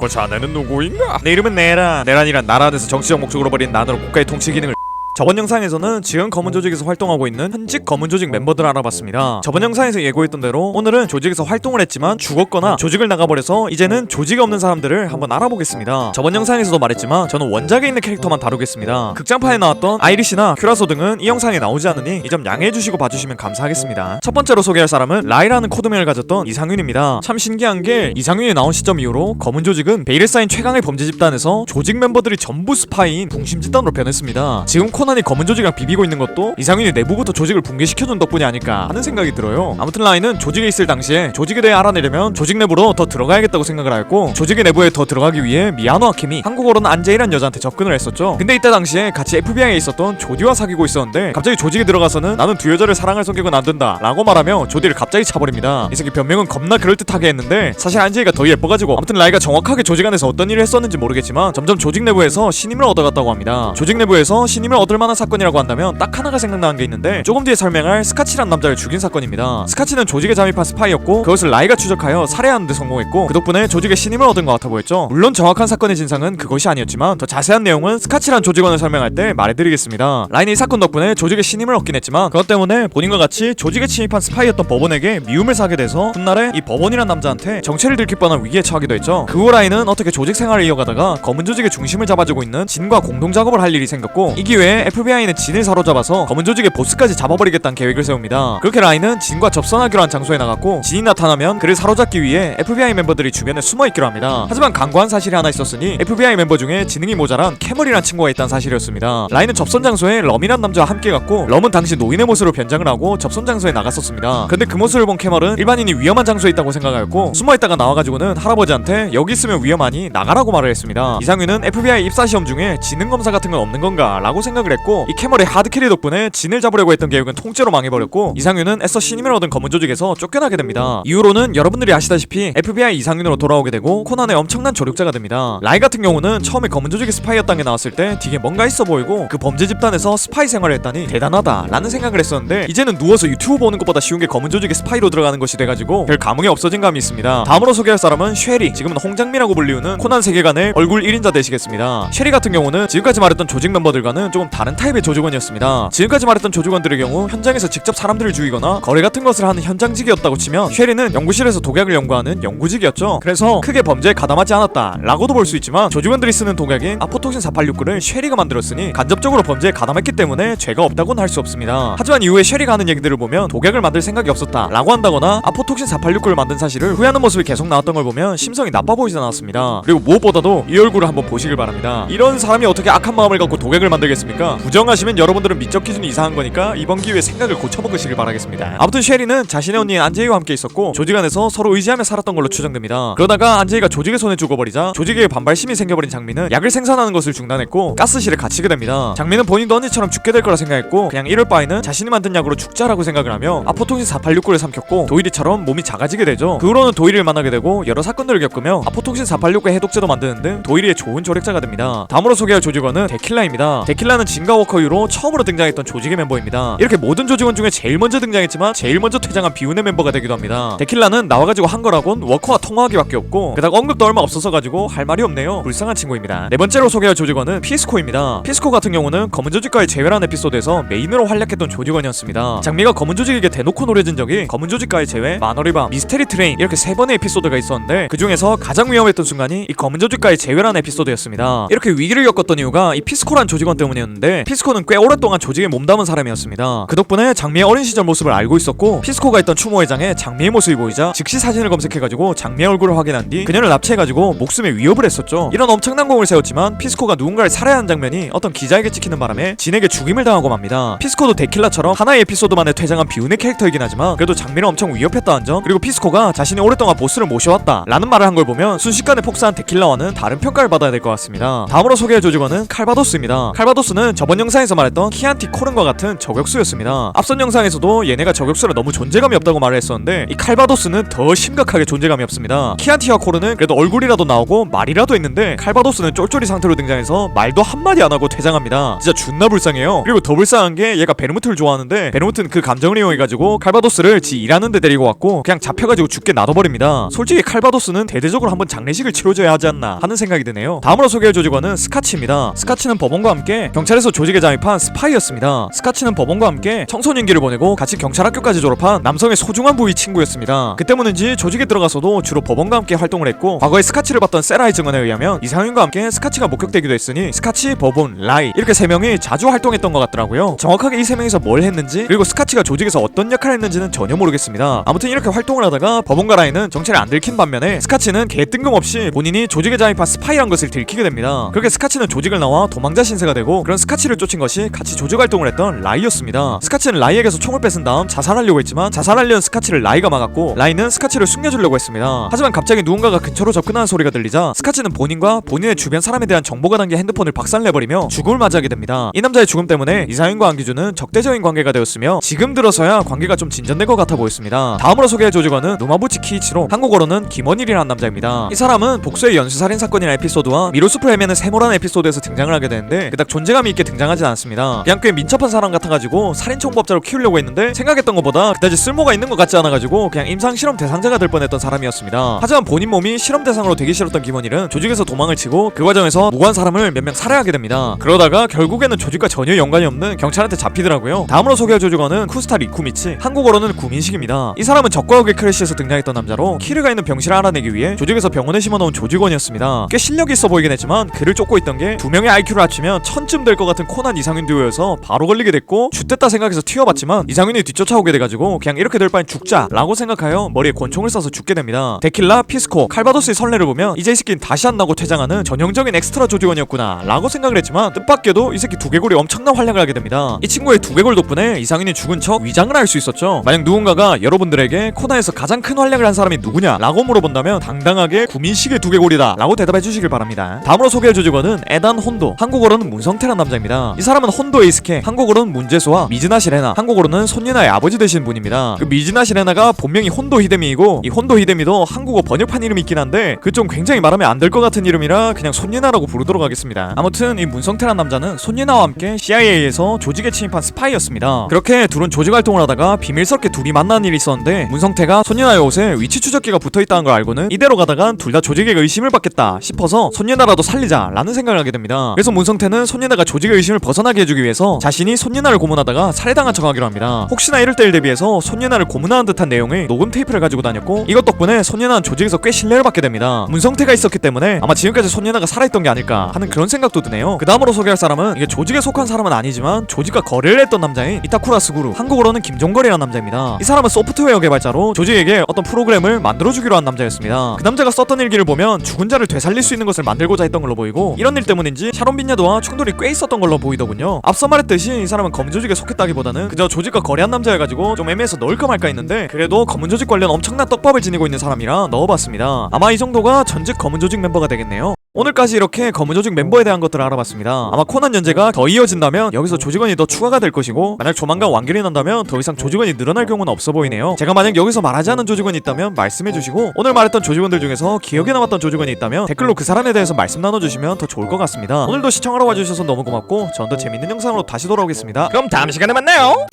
그 자네는 누구인가? 내 이름은 네란. 네란이란 나라 안에서 정치적 목적으로 벌인 난으로 국가의 통치 기능을. 저번 영상에서는 지금 검은 조직에서 활동하고 있는 현직 검은 조직 멤버들을 알아봤습니다. 저번 영상에서 예고했던 대로 오늘은 조직에서 활동을 했지만 죽었거나 조직을 나가버려서 이제는 조직이 없는 사람들을 한번 알아보겠습니다. 저번 영상에서도 말했지만 저는 원작에 있는 캐릭터만 다루겠습니다. 극장판에 나왔던 아이리시나 큐라소 등은 이 영상에 나오지 않으니 이 점 양해해주시고 봐주시면 감사하겠습니다. 첫 번째로 소개할 사람은 라이라는 코드명을 가졌던 이상윤입니다. 참 신기한 게 이상윤이 나온 시점 이후로 검은 조직은 베일에 쌓인 최강의 범죄 집단에서 조직 멤버들이 전부 스파이인 동심 집단으로 변했습니다. 지금 코난이 검은 조직이랑 비비고 있는 것도 이상윤이 내부부터 조직을 붕괴시켜준 덕분이 아닐까 하는 생각이 들어요. 아무튼 라인은 조직에 있을 당시에 조직에 대해 알아내려면 조직 내부로 더 들어가야겠다고 생각을 하였고, 조직의 내부에 더 들어가기 위해 미야노 아케미, 한국어로는 안재이란 여자한테 접근을 했었죠. 근데 이때 당시에 같이 FBI에 있었던 조디와 사귀고 있었는데 갑자기 조직에 들어가서는 나는 두 여자를 사랑할 성격은 안 된다 라고 말하며 조디를 갑자기 차버립니다. 이 새끼 변명은 겁나 그럴듯하게 했는데 사실 안재이가 더 예뻐가지고. 아무튼 라이가 정확하게 조직 안에서 어떤 일을 했었는지 모르겠지만 점점 조직 내부에서 신임을 얻어갔다고 합니다. 조직 내부에서 신임을 얻을 만한 사건이라고 한다면 딱 하나가 생각나는 게 있는데, 조금 뒤에 설명할 스카치란 남자를 죽인 사건입니다. 스카치는 조직에 잠입한 스파이였고 그것을 라이가 추적하여 살해하는 데 성공했고, 그 덕분에 조직의 신임을 얻은 것 같아 보였죠. 물론 정확한 사건의 진상은 그것이 아니었지만 더 자세한 내용은 스카치란 조직원을 설명할 때 말해드리겠습니다. 라인이 이 사건 덕분에 조직의 신임을 얻긴 했지만 그것 때문에 본인과 같이 조직에 침입한 스파이였던 버번에게 미움을 사게 돼서 훗날에 이 버번이란 남자한테 정체를 들킬 뻔한 위기에 처하기도 했죠. 그 후 라인은 어떻게 조직 생활을 이어가다가 검은 조직의 중심을 잡아주고 있는 진과 공동 작업을 할 일이 생겼고, 이 기회에 FBI는 진을 사로잡아서 검은 조직의 보스까지 잡아버리겠다는 계획을 세웁니다. 그렇게 라인은 진과 접선하기로 한 장소에 나갔고, 진이 나타나면 그를 사로잡기 위해 FBI 멤버들이 주변에 숨어있기로 합니다. 하지만 강구한 사실이 하나 있었으니 FBI 멤버 중에 지능이 모자란 캐멀이란 친구가 있다는 사실이었습니다. 라인은 접선 장소에 럼이란 남자와 함께 갔고, 럼은 당시 노인의 모습으로 변장을 하고 접선 장소에 나갔었습니다. 근데 그 모습을 본 캐멀은 일반인이 위험한 장소에 있다고 생각하였고, 숨어있다가 나와가지고는 할아버지한테 여기 있으면 위험하니 나가라고 말을 했습니다. 이상윤은 FBI 입사시험 중에 지능 검사 같은 건 없는 건가 라고 생각을 했고, 이 캐멀의 하드캐리 덕분에 진을 잡으려고 했던 계획은 통째로 망해버렸고, 이상윤은 애써 신임을 얻은 검은 조직에서 쫓겨나게 됩니다. 이후로는 여러분들이 아시다시피 FBI 이상윤으로 돌아오게 되고 코난의 엄청난 조력자가 됩니다. 라이 같은 경우는 처음에 검은 조직의 스파이였다는 게 나왔을 때 되게 뭔가 있어 보이고 그 범죄 집단에서 스파이 생활을 했다니 대단하다 라는 생각을 했었는데, 이제는 누워서 유튜브 보는 것보다 쉬운 게 검은 조직의 스파이로 들어가는 것이 돼가지고 별 감흥이 없어진 감이 있습니다. 다음으로 소개할 사람은 쉐리, 지금은 홍장미라고 불리우는 코난 세계관의 얼굴 1인자 되시겠습니다. 쉐리 같은 경우는 지금까지 말했던 조직 멤버들과는 조금 다른 타입의 조직원이었습니다. 지금까지 말했던 조직원들의 경우 현장에서 직접 사람들을 죽이거나 거래 같은 것을 하는 현장직이었다고 치면, 쉐리는 연구실에서 독약을 연구하는 연구직이었죠. 그래서 크게 범죄에 가담하지 않았다 라고도 볼 수 있지만, 조직원들이 쓰는 독약인 아포톡신 486구를 쉐리가 만들었으니 간접적으로 범죄에 가담했기 때문에 죄가 없다고는 할 수 없습니다. 하지만 이후에 쉐리가 하는 얘기들을 보면 독약을 만들 생각이 없었다 라고 한다거나 아포톡신 486구를 만든 사실을 후회하는 모습이 계속 나왔던 걸 보면 심성이 나빠 보이지 않았습니다. 그리고 무엇보다도 이 얼굴을 한번 보시길 바랍니다. 이런 사람이 어떻게 악한 마음을 갖고 독약을 만들겠습니까? 부정하시면 여러분들은 미적 기준이 이상한 거니까 이번 기회에 생각을 고쳐먹으시길 바라겠습니다. 아무튼 쉐리는 자신의 언니인 안재이와 함께 있었고 조직 안에서 서로 의지하며 살았던 걸로 추정됩니다. 그러다가 안재이가 조직의 손에 죽어버리자 조직에 반발심이 생겨버린 장미는 약을 생산하는 것을 중단했고 가스실에 갇히게 됩니다. 장미는 본인도 언니처럼 죽게 될 거라 생각했고 그냥 이럴 바에는 자신이 만든 약으로 죽자라고 생각을 하며 아포톡신 486구를 삼켰고 도일이처럼 몸이 작아지게 되죠. 그 후로는 도일이를 만나게 되고 여러 사건들을 겪으며 아포톡신 486구 해독제도 만드는 등 도일이의 좋은 조력자가 됩니다. 다음으로 소개할 조직원은 데킬라입니다. 데킬라는 진과 워커 이후로 처음으로 등장했던 조직의 멤버입니다. 이렇게 모든 조직원 중에 제일 먼저 등장했지만 제일 먼저 퇴장한 비운의 멤버가 되기도 합니다. 데킬라는 나와가지고 한 거라곤 워커와 통화하기밖에 없고 그닥 언급도 얼마 없어서가지고 할 말이 없네요. 불쌍한 친구입니다. 네 번째로 소개할 조직원은 피스코입니다. 피스코 같은 경우는 검은 조직과의 재회라는 에피소드에서 메인으로 활약했던 조직원이었습니다. 장미가 검은 조직에게 대놓고 노려진 적이 검은 조직과의 재회, 마너리밤, 미스테리 트레인 이렇게 세 번의 에피소드가 있었는데 그 중에서 가장 위험했던 순간이 이 검은 조직과의 재회라는 에피소드였습니다. 이렇게 위기를 겪었던 이유가 이 피스코란 조직원 때문이었는데, 피스코는 꽤 오랫동안 조직에 몸담은 사람이었습니다. 그 덕분에 장미의 어린 시절 모습을 알고 있었고, 피스코가 있던 추모회장에 장미의 모습이 보이자 즉시 사진을 검색해가지고 장미의 얼굴을 확인한 뒤 그녀를 납치해가지고 목숨에 위협을 했었죠. 이런 엄청난 공을 세웠지만 피스코가 누군가를 살해하는 장면이 어떤 기자에게 찍히는 바람에 진에게 죽임을 당하고 맙니다. 피스코도 데킬라처럼 하나의 에피소드만에 퇴장한 비운의 캐릭터이긴 하지만 그래도 장미를 엄청 위협했다는 점, 그리고 피스코가 자신이 오랫동안 보스를 모셔왔다 라는 말을 한 걸 보면 순식간에 폭사한 데킬라와는 다른 평가를 받아야 될 것 같습니다. 다음으로 소개할 조직원은 칼바도스입니다. 칼바도스는 저번 영상에서 말했던 키안티 코른과 같은 저격수였습니다. 앞선 영상에서도 얘네가 저격수라 너무 존재감이 없다고 말을 했었는데 이 칼바도스는 더 심각하게 존재감이 없습니다. 키안티와 코른은 그래도 얼굴이라도 나오고 말이라도 있는데 칼바도스는 쫄쫄이 상태로 등장해서 말도 한마디 안하고 퇴장합니다. 진짜 존나 불쌍해요. 그리고 더 불쌍한 게 얘가 베르무트를 좋아하는데 베르무트는 그 감정을 이용해가지고 칼바도스를 지 일하는 데 데리고 왔고 그냥 잡혀가지고 죽게 놔둬버립니다. 솔직히 칼바도스는 대대적으로 한번 장례식을 치러줘야 하지 않나 하는 생각이 드네요. 다음으로 소개할 조직원은 스카치입니다. 스카치는 법원과 함께 경찰에서 조직에 잠입한 스파이였습니다. 스카치는 법원과 함께 청소년기를 보내고 같이 경찰학교까지 졸업한 남성의 소중한 부위 친구였습니다. 그 때문인지 조직에 들어가서도 주로 법원과 함께 활동을 했고 과거에 스카치를 봤던 세라의 증언에 의하면 이상윤과 함께 스카치가 목격되기도 했으니 스카치, 법원, 라이 이렇게 3명이 자주 활동했던 것 같더라고요. 정확하게 이 3명이서 뭘 했는지 그리고 스카치가 조직에서 어떤 역할을 했는지는 전혀 모르겠습니다. 아무튼 이렇게 활동을 하다가 법원과 라이는 정체를 안 들킨 반면에 스카치는 개 뜬금없이 본인이 조직에 잠입한 스파이란 것을 들키게 됩니다. 그렇게 스카치는 조직을 나와 도망자 신세가 되고 그런 스카치를 쫓은 것이 같이 조직 활동을 했던 라이였습니다. 스카치는 라이에게서 총을 뺏은 다음 자살하려고 했지만 자살하려는 스카치를 라이가 막았고 라이는 스카치를 숨겨주려고 했습니다. 하지만 갑자기 누군가가 근처로 접근하는 소리가 들리자 스카치는 본인과 본인의 주변 사람에 대한 정보가 담긴 핸드폰을 박살내버리며 죽음을 맞이하게 됩니다. 이 남자의 죽음 때문에 이상윤과 안기주는 적대적인 관계가 되었으며 지금 들어서야 관계가 좀 진전된 것 같아 보였습니다. 다음으로 소개할 조직원은 노마부치 키이치로, 한국어로는 김원일이라는 남자입니다. 이 사람은 복수의 연쇄살인 사건이라는 에피소드와 미로숲을 헤매는 세모라는 에피소드에서 등장을 하게 되는데 그닥 존재감이 있게 등장하지 않습니다. 그냥 꽤 민첩한 사람 같아가지고 살인청부업자로 키우려고 했는데 생각했던 것보다 그다지 쓸모가 있는 것 같지 않아가지고 그냥 임상실험 대상자가 될 뻔했던 사람이었습니다. 하지만 본인 몸이 실험 대상으로 되기 싫었던 김원일은 조직에서 도망을 치고 그 과정에서 무고한 사람을 몇 명 살해하게 됩니다. 그러다가 결국에는 조직과 전혀 연관이 없는 경찰한테 잡히더라고요. 다음으로 소개할 조직원은 쿠스타 리쿠미치, 한국어로는 구민식입니다. 이 사람은 적과 극의 크래시에서 등장했던 남자로 키르가 있는 병실을 알아내기 위해 조직에서 병원에 심어놓은 조직원이었습니다. 꽤 실력이 있어 보이긴 했지만 그를 쫓고 있던 게 2명의 IQ를 합치면 1000쯤 될 것 같은 코난 이상윤 듀오여서 바로 걸리게 됐고 죗됐다 생각해서 튀어봤지만 이상윤이 뒤쫓아오게 돼가지고 그냥 이렇게 될 바엔 죽자 라고 생각하여 머리에 권총을 쏴서 죽게 됩니다. 데킬라, 피스코, 칼바도스의 선례를 보면 이제 이 새끼는 다시 안 나고 퇴장하는 전형적인 엑스트라 조직원이었구나 라고 생각을 했지만 뜻밖에도 이 새끼 두개골이 엄청난 활약을 하게 됩니다. 이 친구의 두개골 덕분에 이상윤이 죽은 척 위장을 할 수 있었죠. 만약 누군가가 여러분들에게 코나에서 가장 큰 활약을 한 사람이 누구냐 라고 물어본다면 당당하게 구민식의 두개골이다 라고 대답해 주시길 바랍니다. 다음으로 소개할 조직원은 에단 혼도, 한국어로는 문성태란 남자입니다. 이 사람은 혼도 에이스케, 한국어로는 문제수와 미즈나 시레나, 한국어로는 손예나의 아버지 되신 분입니다. 그 미즈나 시레나가 본명이 혼도 히데미이고 이 혼도 히데미도 한국어 번역판 이름이 있긴 한데 그 좀 굉장히 말하면 안 될 것 같은 이름이라 그냥 손예나라고 부르도록 하겠습니다. 아무튼 이 문성태란 남자는 손예나와 함께 CIA에서 조직에 침입한 스파이였습니다. 그렇게 둘은 조직 활동을 하다가 비밀스럽게 둘이 만나는 일이 있었는데 문성태가 손예나의 옷에 위치 추적기가 붙어있다는 걸 알고는 이대로 가다간 둘 다 조직에 의심을 받겠다 싶어서 손예나라도 살리자 라는 생각을 하게 됩니다. 그래서 문성태는 손예나가 조직의 의심을 벗어나게 해주기 위해서 자신이 손예나를 고문하다가 살해당한 척하기로 합니다. 혹시나 이럴 때를 대비해서 손예나를 고문하는 듯한 내용의 녹음 테이프를 가지고 다녔고 이것 덕분에 손예나는 조직에서 꽤 신뢰를 받게 됩니다. 문성태가 있었기 때문에 아마 지금까지 손예나가 살아있던 게 아닐까 하는 그런 생각도 드네요. 그 다음으로 소개할 사람은 이게 조직에 속한 사람은 아니지만 조직과 거래를 했던 남자인 이타쿠라 스구루, 한국어로는 김종걸이라는 남자입니다. 이 사람은 소프트웨어 개발자로 조직에게 어떤 프로그램을 만들어주기로 한 남자였습니다. 그 남자가 썼던 일기를 보면 죽은 자를 되살릴 수 있는 것을 만들고자 했던 걸로 보이고 이런 일 때문인지 샤론 빈야도와 충돌이 꽤 있었던 걸로 보이더군요. 앞서 말했듯이 이 사람은 검은 조직에 속했다기보다는 그저 조직과 거래한 남자여가지고 좀 애매해서 넣을까 말까 했는데 그래도 검은 조직 관련 엄청난 떡밥을 지니고 있는 사람이라 넣어봤습니다. 아마 이 정도가 전직 검은 조직 멤버가 되겠네요. 오늘까지 이렇게 검은 조직 멤버에 대한 것들을 알아봤습니다. 아마 코난 연재가 더 이어진다면 여기서 조직원이 더 추가가 될 것이고 만약 조만간 완결이 난다면 더 이상 조직원이 늘어날 경우는 없어 보이네요. 제가 만약 여기서 말하지 않은 조직원이 있다면 말씀해주시고 오늘 말했던 조직원들 중에서 기억에 남았던 조직원이 있다면 댓글로 그 사람에 대해서 말씀 나눠주시면 더 좋을 것 같습니다. 오늘도 시청하러 와주셔서 너무 고맙고 전 더 재밌는 영상으로 다시 돌아오겠습니다. 그럼 다음 시간에 만나요.